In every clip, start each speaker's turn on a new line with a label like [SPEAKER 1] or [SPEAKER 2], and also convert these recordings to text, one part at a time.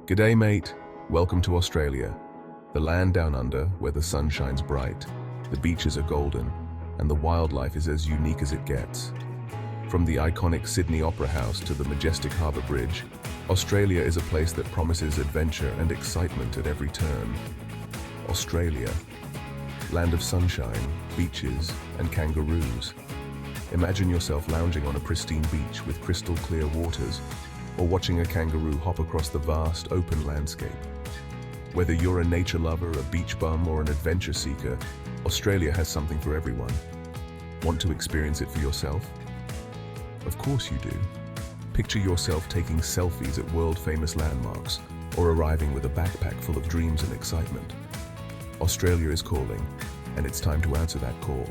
[SPEAKER 1] G'day mate, welcome to Australia, the land down under where the sun shines bright, the beaches are golden, and the wildlife is as unique as it gets. From the iconic Sydney Opera House to the majestic Harbour Bridge, Australia is a place that promises adventure and excitement at every turn. Australia, land of sunshine, beaches, and kangaroos. Imagine yourself lounging on a pristine beach with crystal clear waters, or watching a kangaroo hop across the vast, open landscape. Whether you're a nature lover, a beach bum, or an adventure seeker, Australia has something for everyone. Want to experience it for yourself? Of course you do. Picture yourself taking selfies at world-famous landmarks, or arriving with a backpack full of dreams and excitement. Australia is calling, and it's time to answer that call.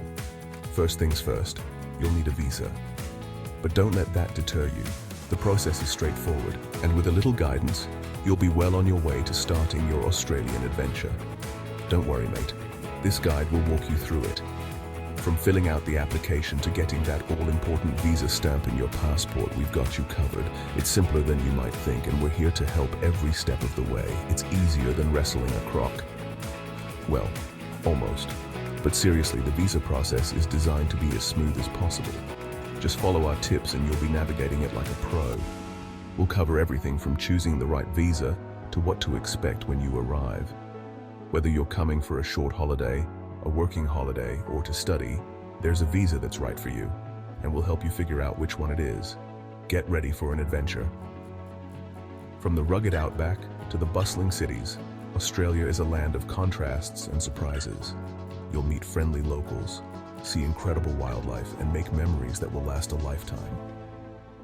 [SPEAKER 1] First things first, you'll need a visa. But don't let that deter you. The process is straightforward, and with a little guidance, you'll be well on your way to starting your Australian adventure. Don't worry, mate. This guide will walk you through it. From filling out the application to getting that all-important visa stamp in your passport, we've got you covered. It's simpler than you might think, and we're here to help every step of the way. It's easier than wrestling a croc. Well, almost. But seriously, the visa process is designed to be as smooth as possible. Just follow our tips and you'll be navigating it like a pro. We'll cover everything from choosing the right visa to what to expect when you arrive. Whether you're coming for a short holiday, a working holiday, or to study, there's a visa that's right for you, and we'll help you figure out which one it is. Get ready for an adventure. From the rugged outback to the bustling cities, Australia is a land of contrasts and surprises. You'll meet friendly locals, see incredible wildlife, and make memories that will last a lifetime.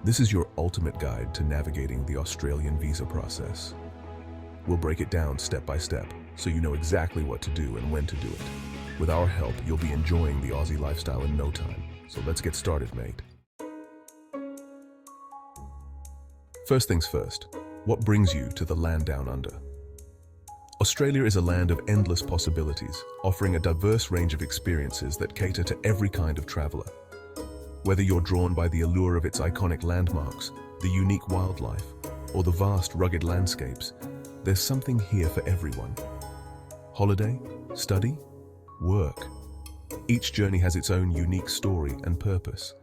[SPEAKER 1] This is your ultimate guide to navigating the Australian visa process. We'll break it down step by step, so you know exactly what to do and when to do it. With our help, you'll be enjoying the Aussie lifestyle in no time. So let's get started, mate. First things first, what brings you to the land down under? Australia is a land of endless possibilities, offering a diverse range of experiences that cater to every kind of traveler. Whether you're drawn by the allure of its iconic landmarks, the unique wildlife, or the vast rugged landscapes, there's something here for everyone. Holiday, study, work. Each journey has its own unique story and purpose.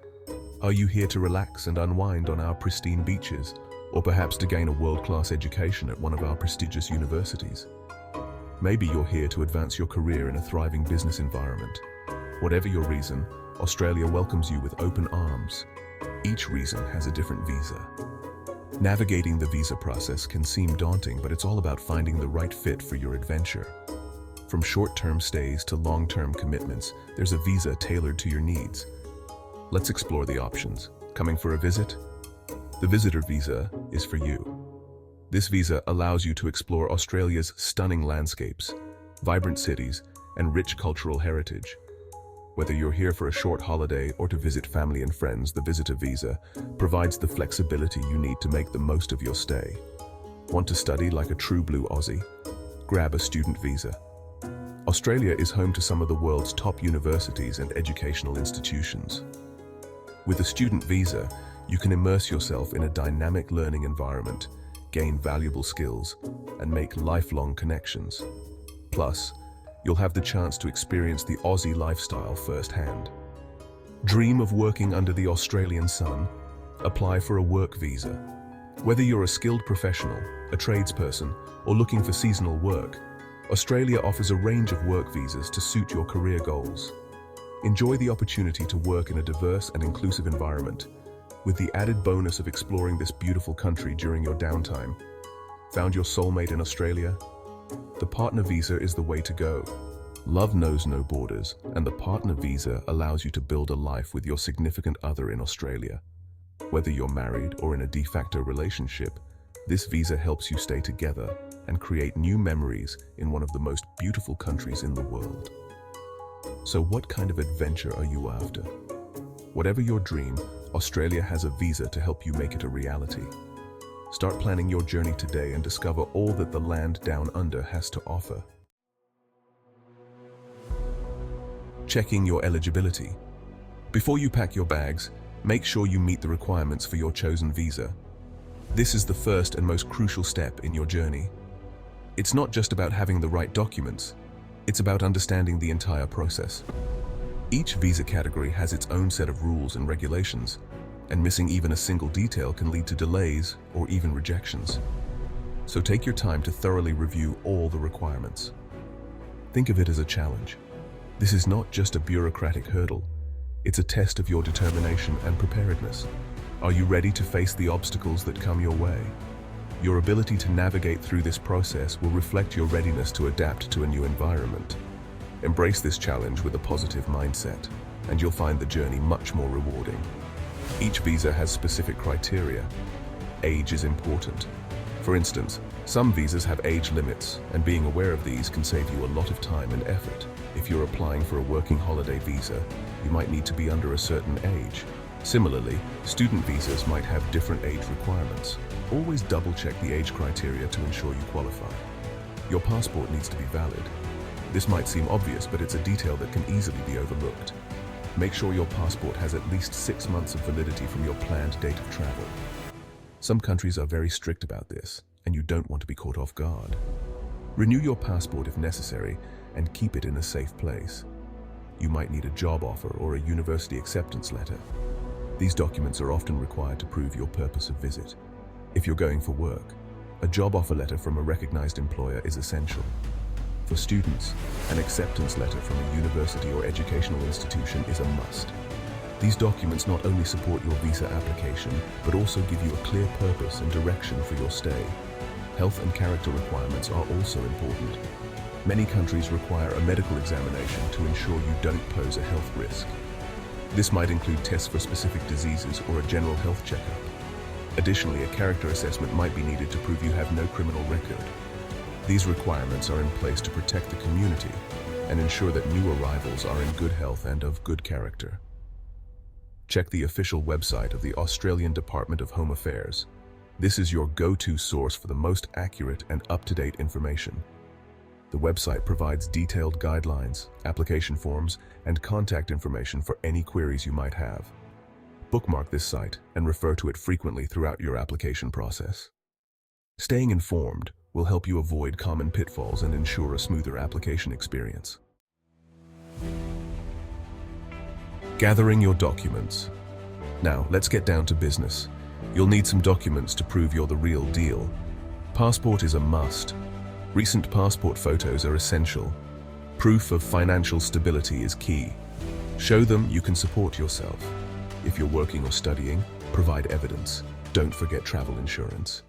[SPEAKER 1] Are you here to relax and unwind on our pristine beaches, or perhaps to gain a world-class education at one of our prestigious universities? Maybe you're here to advance your career in a thriving business environment. Whatever your reason, Australia welcomes you with open arms. Each reason has a different visa. Navigating the visa process can seem daunting, but it's all about finding the right fit for your adventure. From short-term stays to long-term commitments, there's a visa tailored to your needs. Let's explore the options. Coming for a visit? The visitor visa is for you. This visa allows you to explore Australia's stunning landscapes, vibrant cities, and rich cultural heritage. Whether you're here for a short holiday or to visit family and friends, the visitor visa provides the flexibility you need to make the most of your stay. Want to study like a true blue Aussie? Grab a student visa. Australia is home to some of the world's top universities and educational institutions. With a student visa, you can immerse yourself in a dynamic learning environment, gain valuable skills, and make lifelong connections. Plus, you'll have the chance to experience the Aussie lifestyle firsthand. Dream of working under the Australian sun? Apply for a work visa. Whether you're a skilled professional, a tradesperson, or looking for seasonal work, Australia offers a range of work visas to suit your career goals. Enjoy the opportunity to work in a diverse and inclusive environment, with the added bonus of exploring this beautiful country during your downtime. Found your soulmate in Australia? The partner visa is the way to go. Love knows no borders, and the partner visa allows you to build a life with your significant other in Australia. Whether you're married or in a de facto relationship, this visa helps you stay together and create new memories in one of the most beautiful countries in the world. So what kind of adventure are you after? Whatever your dream, Australia has a visa to help you make it a reality. Start planning your journey today and discover all that the land down under has to offer. Checking your eligibility. Before you pack your bags, make sure you meet the requirements for your chosen visa. This is the first and most crucial step in your journey. It's not just about having the right documents, it's about understanding the entire process. Each visa category has its own set of rules and regulations, and missing even a single detail can lead to delays or even rejections. So take your time to thoroughly review all the requirements. Think of it as a challenge. This is not just a bureaucratic hurdle, it's a test of your determination and preparedness. Are you ready to face the obstacles that come your way? Your ability to navigate through this process will reflect your readiness to adapt to a new environment. Embrace this challenge with a positive mindset, and you'll find the journey much more rewarding. Each visa has specific criteria. Age is important. For instance, some visas have age limits, and being aware of these can save you a lot of time and effort. If you're applying for a working holiday visa, you might need to be under a certain age. Similarly, student visas might have different age requirements. Always double-check the age criteria to ensure you qualify. Your passport needs to be valid. This might seem obvious, but it's a detail that can easily be overlooked. Make sure your passport has at least 6 months of validity from your planned date of travel. Some countries are very strict about this, and you don't want to be caught off guard. Renew your passport if necessary, and keep it in a safe place. You might need a job offer or a university acceptance letter. These documents are often required to prove your purpose of visit. If you're going for work, a job offer letter from a recognized employer is essential. For students, an acceptance letter from a university or educational institution is a must. These documents not only support your visa application, but also give you a clear purpose and direction for your stay. Health and character requirements are also important. Many countries require a medical examination to ensure you don't pose a health risk. This might include tests for specific diseases or a general health checkup. Additionally, a character assessment might be needed to prove you have no criminal record. These requirements are in place to protect the community and ensure that new arrivals are in good health and of good character. Check the official website of the Australian Department of Home Affairs. This is your go-to source for the most accurate and up-to-date information. The website provides detailed guidelines, application forms, and contact information for any queries you might have. Bookmark this site and refer to it frequently throughout your application process. Staying informed will help you avoid common pitfalls and ensure a smoother application experience. Gathering your documents. Now, let's get down to business. You'll need some documents to prove you're the real deal. Passport is a must. Recent passport photos are essential. Proof of financial stability is key. Show them you can support yourself. If you're working or studying, provide evidence. Don't forget travel insurance.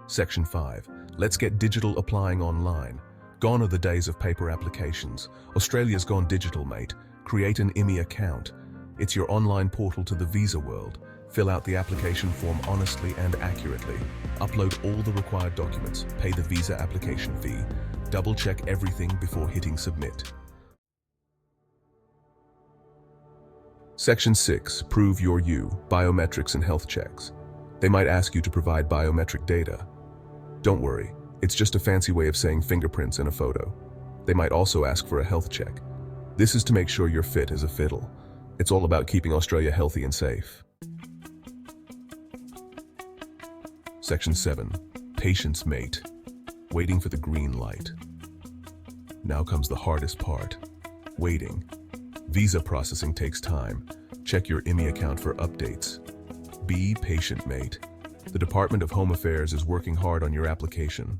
[SPEAKER 1] Section 5. Let's get digital applying online. Gone are the days of paper applications. Australia's gone digital, mate. Create an IMI account. It's your online portal to the visa world. Fill out the application form honestly and accurately. Upload all the required documents. Pay the visa application fee. Double-check everything before hitting submit. Section 6. Prove you're you. Biometrics and health checks. They might ask you to provide biometric data. Don't worry, it's just a fancy way of saying fingerprints in a photo. They might also ask for a health check. This is to make sure you're fit as a fiddle. It's all about keeping Australia healthy and safe. Section 7. Patience, mate. Waiting for the green light. Now comes the hardest part. Waiting. Visa processing takes time. Check your IMI account for updates. Be patient, mate. The Department of Home Affairs is working hard on your application.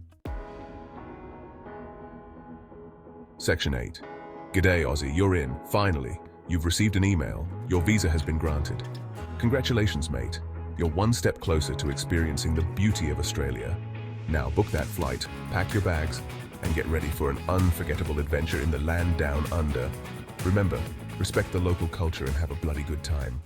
[SPEAKER 1] Section 8. G'day, Aussie, you're in. Finally, you've received an email. Your visa has been granted. Congratulations, mate. You're one step closer to experiencing the beauty of Australia. Now book that flight, pack your bags, and get ready for an unforgettable adventure in the land down under. Remember, respect the local culture and have a bloody good time.